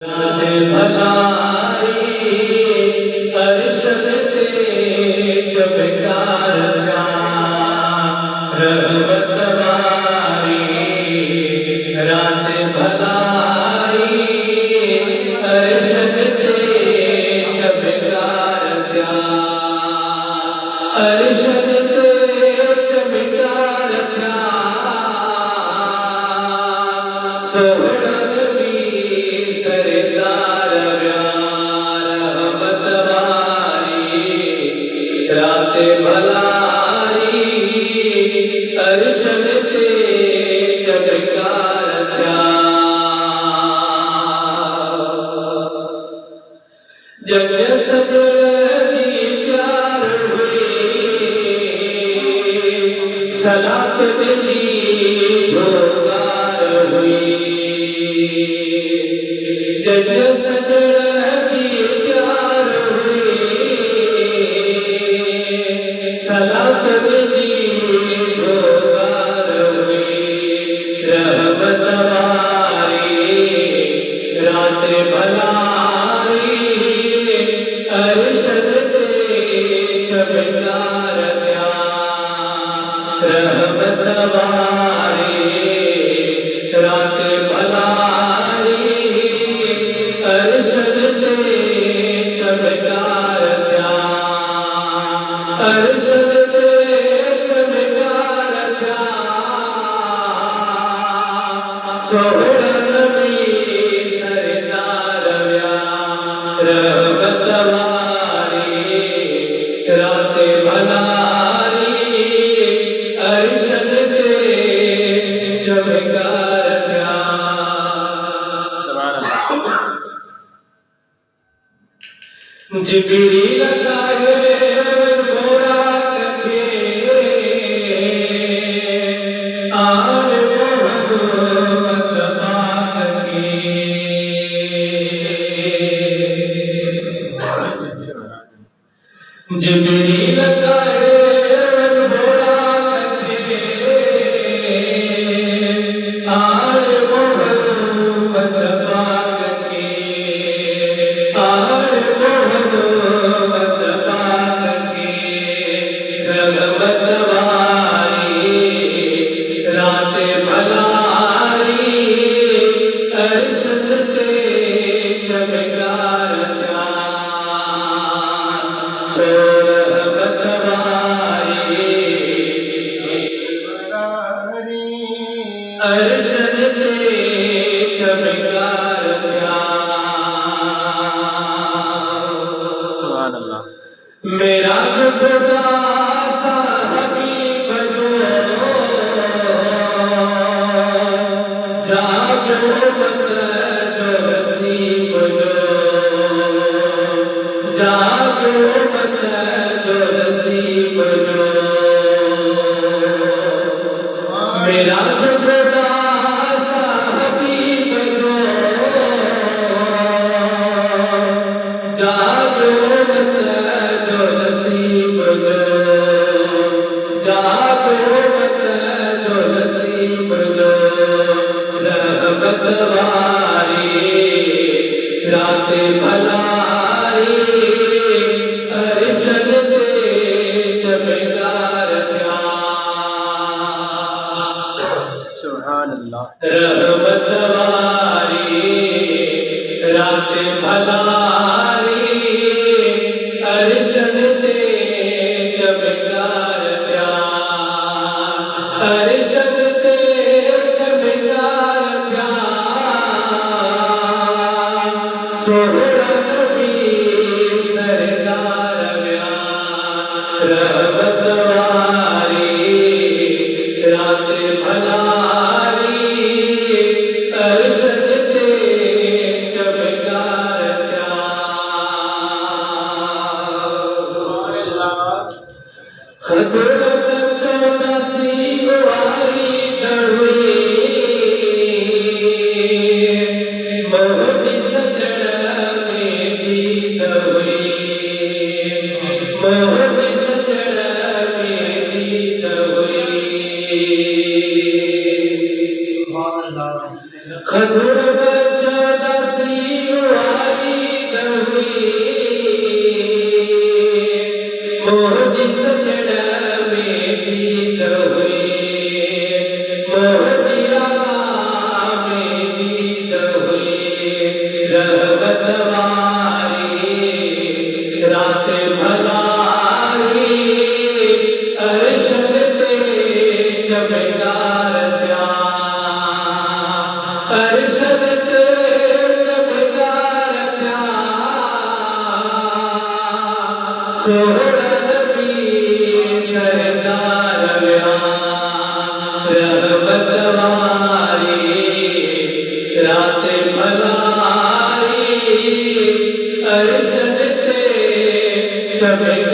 रात भलाई अरशद ते चमकार जा रहमत वारी। रात भलाई अरशद ते चमकार जा अरशद ते चमकार जा सरदार रहमत वारी। रात भलाई अरशद ते चमकार जा जग सजद जी प्यार हुई सलात जी जोगार हुई। जग सजद जी प्यार हुई सलात जी जोगार हुई। रहमत वारी रात भलाई अरशद ते चमकार जा रहमत वारी। रात भलाई अरशद ते चमकार जा अरशद ते चमकार जा। सोहरा नबी सरदार रहमत वारी। रात भलाई अरशद ते चमकार जा। जिब्रील लगाए गोरा कखे आल मोहम्मद पाक के। जिब्रील लगाए गोरा कखे आल मोहम्मद पाक के। आल मोहम्मद पाक के। रहमत वारी रात भलाई अरशद ते चमकार जा रहमत वारी। अरशद ते चमकार जा। सुभान अल्लाह। मेरा खुदा सा हबीब जो जागो मत जो नसीब जो जागो मत जो नसीब जो। मेरा खुदा सा हबीब जो जागो मत जो नसीब जो जागो मत जो नसीब जो। रहमत वारी रात भलाई अरशद ते चमकार जा। सुभान अल्लाह। रहमत वारी रात भलाई अरशद ते चमकार जा अरशद ते चमकार जा। सोहरा नबी सरदार रहमत वारी। रात भलाई अरशद ते चमकार जा। खतरत चौदसी वारी दहुई मोहदी सजन वारी रात भलाई अरशद ते चमकार प्यार अरशद ते चमकार प्यार सोहरा नबी सरदार व्यार रहमत वारी रात भलाई अरशद ते चमकार